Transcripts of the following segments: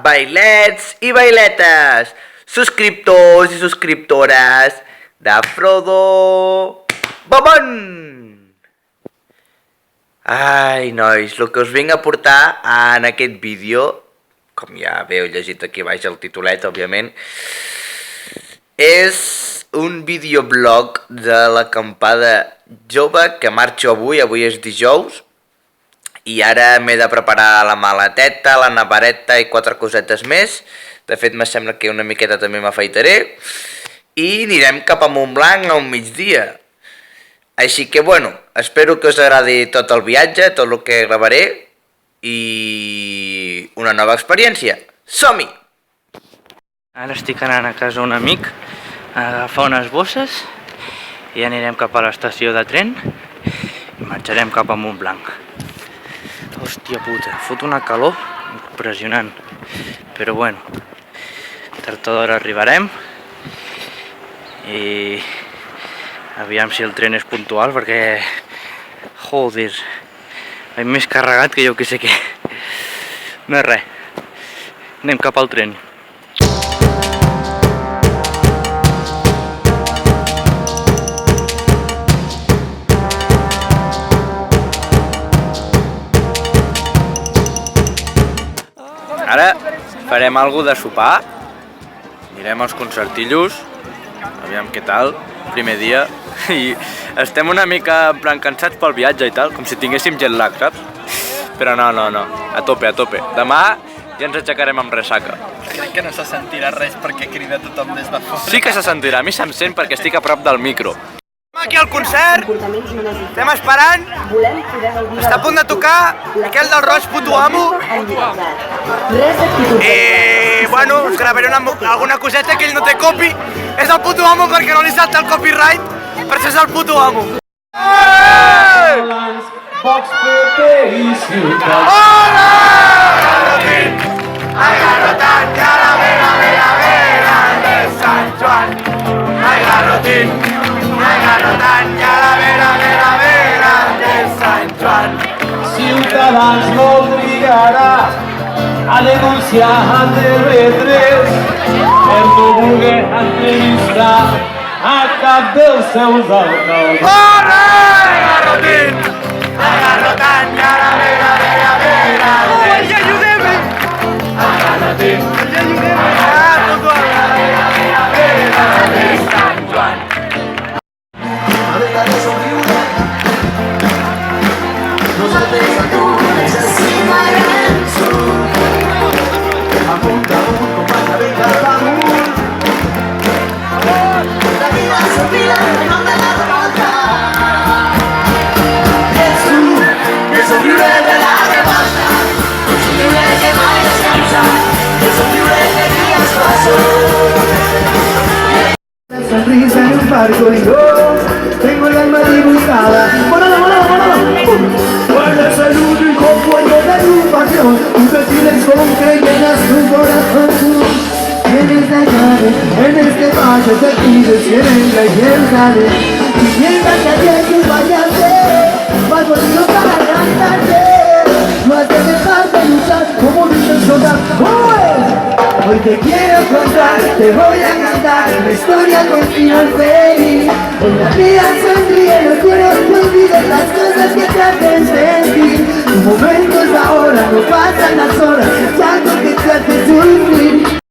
bailets i bailetes, subscriptors i subscriptores de Frodo Bobon. Ai, nois, el que us vinc a portar en aquest vídeo, com ja heu llegit aquí baix el titulet, òbviament, és un videoblog de l'acampada jove que marxo avui és dijous, i ara m'he de preparar la maleteta, la nevareta i 4 cosetes més. De fet, me sembla que una miqueta també m'afaitaré. I anirem cap a Montblanc a un migdia. Així que, bueno, espero que us agradi tot el viatge, tot el que gravaré, i una nova experiència. Som-hi! Ara estic anant a casa un amic a agafar unes bosses i anirem cap a l'estació de tren i marxarem cap a Montblanc. Hòstia puta, fot una calor impressionant, però bueno, tard o d'hora arribarem i aviam si el tren és puntual perquè, joder, vaig més carregat que jo que sé què. No és res, anem cap al tren. Ara farem alguna de sopar, anirem als concertillos, aviam què tal, primer dia, i estem una mica en plan cansats pel viatge i tal, com si tinguéssim jet lag, saps? Però no, a tope. Demà ja ens aixecarem amb ressaca. Crec que no se sentirà res perquè crida tothom des de fora. Sí que se sentirà, a mi se'm sent perquè estic a prop del micro. Aquí al concert, estem esperant, està a punt de tocar Miquel del Roig, puto amo, i bueno, us gravaré alguna coseta que ell no té copi, és el puto amo perquè no li salta el copyright, per això és el puto amo. Hola! Agarrotant, calavera, de Sant Joan, agarrotín. Agarrotant, calavera, de Sant Joan. Ciutadans l'obligarà a denunciar a TV3 per no voler entrevistar a cap dels seus alcaldes. Hola! Agarrotín! Agarrotant, calavera, de Agarrotín! de Sant Joan. Sonrisa en un barco y yo tengo el alma dibujada. Guarda salud y con fuego de tu pasión, tú te tienes con que llenas tu corazón. Tienes la llave, en este valle te pides tienen la llave. Y mientras que ayer tú fallaste, vas volviendo para cantarte. No has de dejar de luchar como dice el soldado. Hoy te quiero contar, te voy a cantar una historia con final feliz. Hoy la vida sonríe, no quiero que olvides las cosas que te hacen sentir. Tu momento es ahora, no pasan las horas, tanto que te hace sufrir.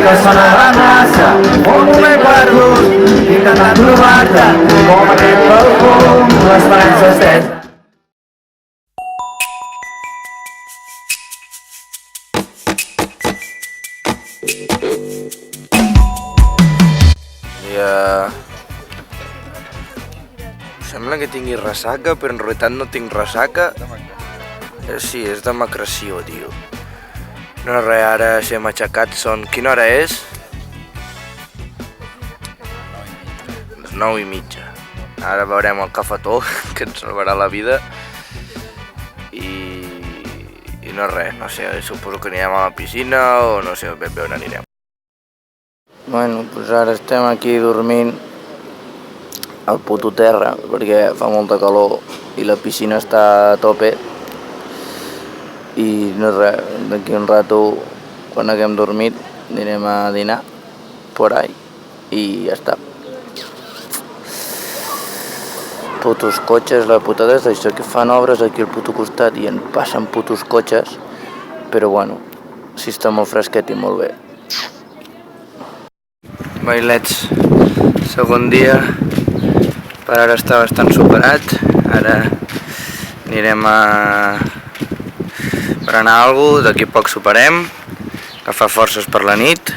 Que sona la massa, on m'he perdut, intentant trobar-te, com aquest balcó, l'esperança estesa. Sembla que tingui ressaca, però en realitat no tinc ressaca. Sí, és demacració, tio. No res, ara si hem aixecat són... Quina hora és? 9:30. Ara veurem el cafetó, que ens salvarà la vida. I no res, no sé, suposo que anirem a la piscina o no sé ben bé on anirem. Bueno, doncs ara estem aquí dormint al puto terra perquè fa molta calor i la piscina està a tope. I no res, d'aquí un rato, quan haguem dormit, anirem a dinar por ahí i ja està. Putos cotxes, la putada és això, que fan obres aquí al puto costat i en passen putos cotxes, però bueno, sí està molt fresquet i molt bé. Bailets, segon dia, per ara està bastant superat, ara anirem per anar a alguna cosa, d'aquí poc superem, agafar forces per la nit,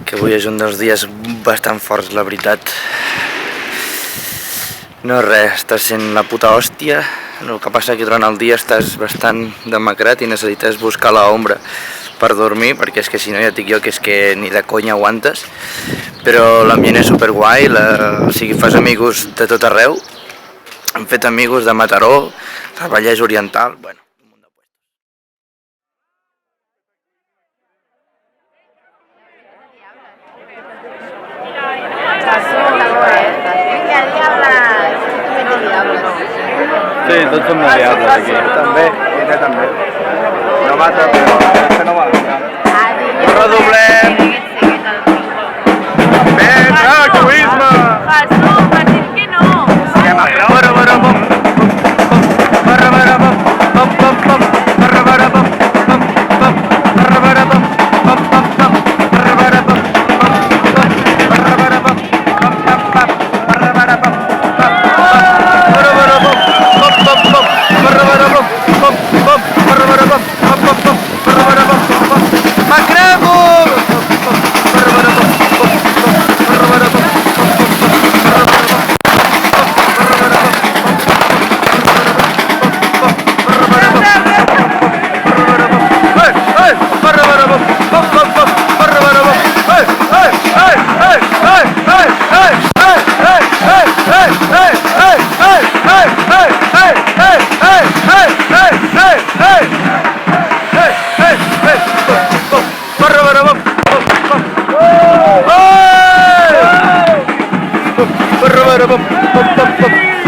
que avui és un dels dies bastant forts, la veritat. No res, està sent la puta hòstia, el que passa que durant el dia estàs bastant demacrat i necessites buscar l'ombra per dormir, perquè és que si no ja et dic jo que és que ni de conya aguantes, però l'ambient és superguai, o sigui, fas amigos de tot arreu, hem fet amigos de Mataró, del Vallès Oriental, bueno. Sí, tots som de diables aquí. També, ella també. No mata, però que no va. No redoblem! Vinga, egoisme! Jesús, m'has dit que no.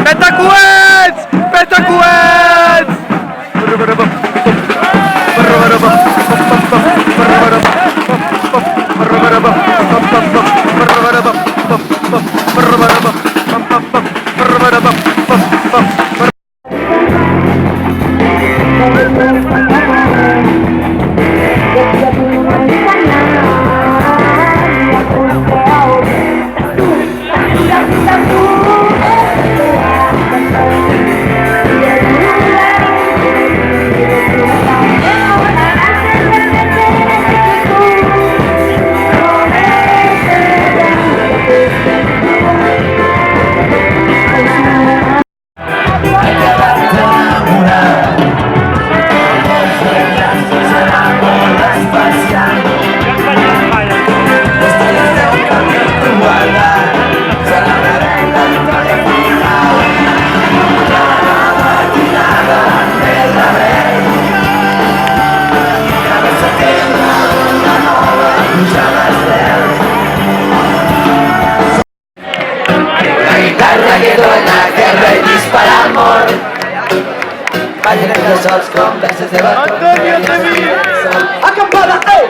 Petacoets! Petacoets! sols converses de balcó. Acampada, ei!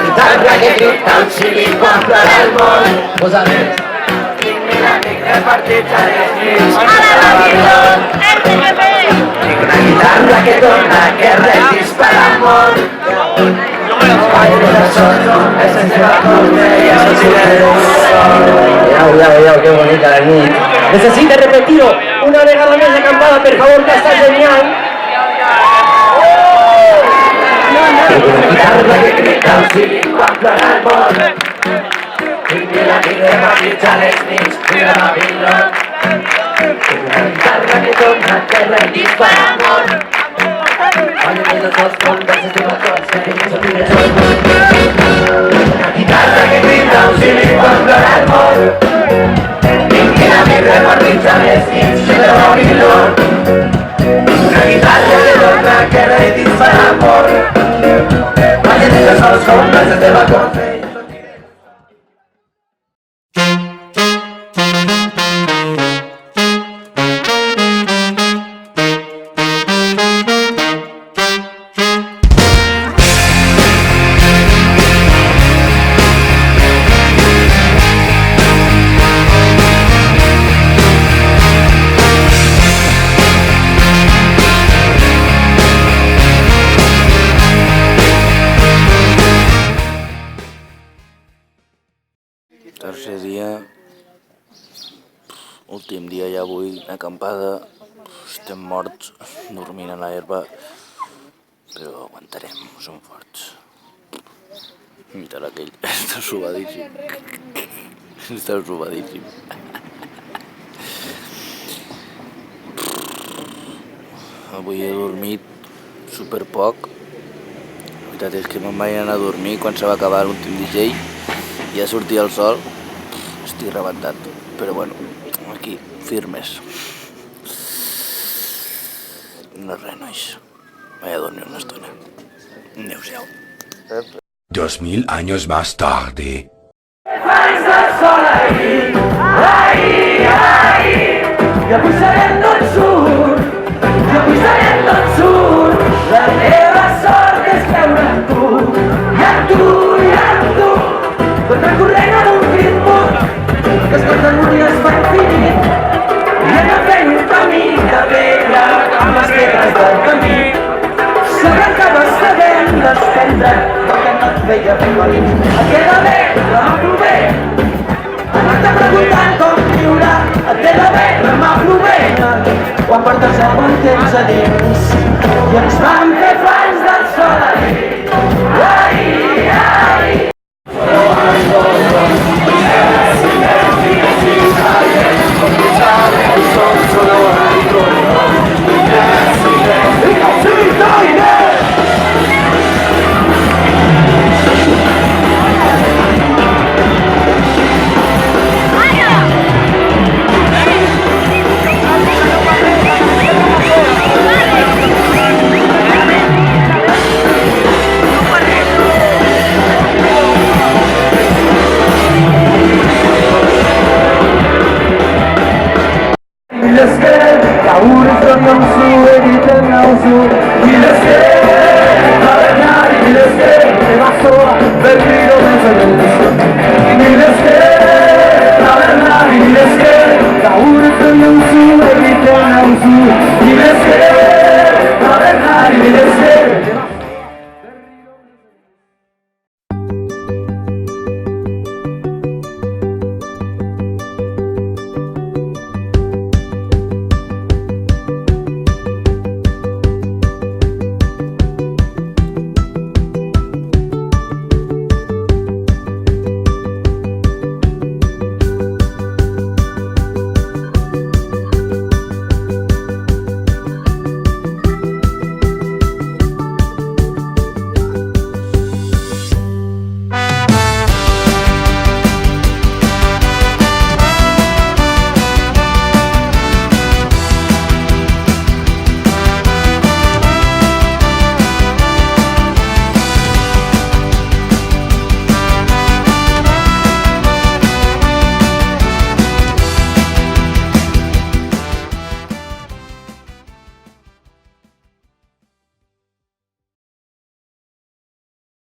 Guitarra que grita un xilit quan plora el món. Posa més. Tinc mil amics repartits a les nits. Ara la Guillón, RTP! Tinc una guitarra que torna, que res dispara al món. Padre de sols converses de balcó. I això sí que que bonita la nit. Necesita repetir-ho una vegada més acampada, per favor, que està genial. Una guitarra que grita un xilit quan plora el món. Tinc mil amics repartits a les nits i la Babilón. Una guitarra que torna, que res dispara al món. Padre de sols converses de balcó. Una guitarra que grita un xilit quan plora del món. Vinguin a mi repartits a més dins de Babilón. Una guitarra de dona que reitins per amor. Ballen els sols com les de teva corte. Tercer dia, últim dia ja avui, acampada, estem morts, dormint a l'herba, però aguantarem, som forts. Mira aquell, està subadíssim, està subadíssim. Avui he dormit superpoc, la veritat és que me'n vaig anar a dormir quan se va acabar l'últim DJ. Ja sortia el sol, estic rebentat, però bueno, aquí, firmes. No és res, nois. Vaig a dormir una estona. Adéu-siau. 2000 años más tarde. Jo vull saber d'on surt, jo vull saber d'on surt. La meva sort és creure en tu, i en tu, i en tu. Contra el corrent a un ritme que es pot amunt i es fa infinit. I anar fent un camí de pedra amb les pedres del camí. Sobre que vas sabent desprendre el que no et feia feliç. Et queda bé, remar-lo bé. Anar-te preguntant com viure, et queda bé, remar-lo bé. Quan portes el bon temps a dins i ens vam fer fans del sol a dins.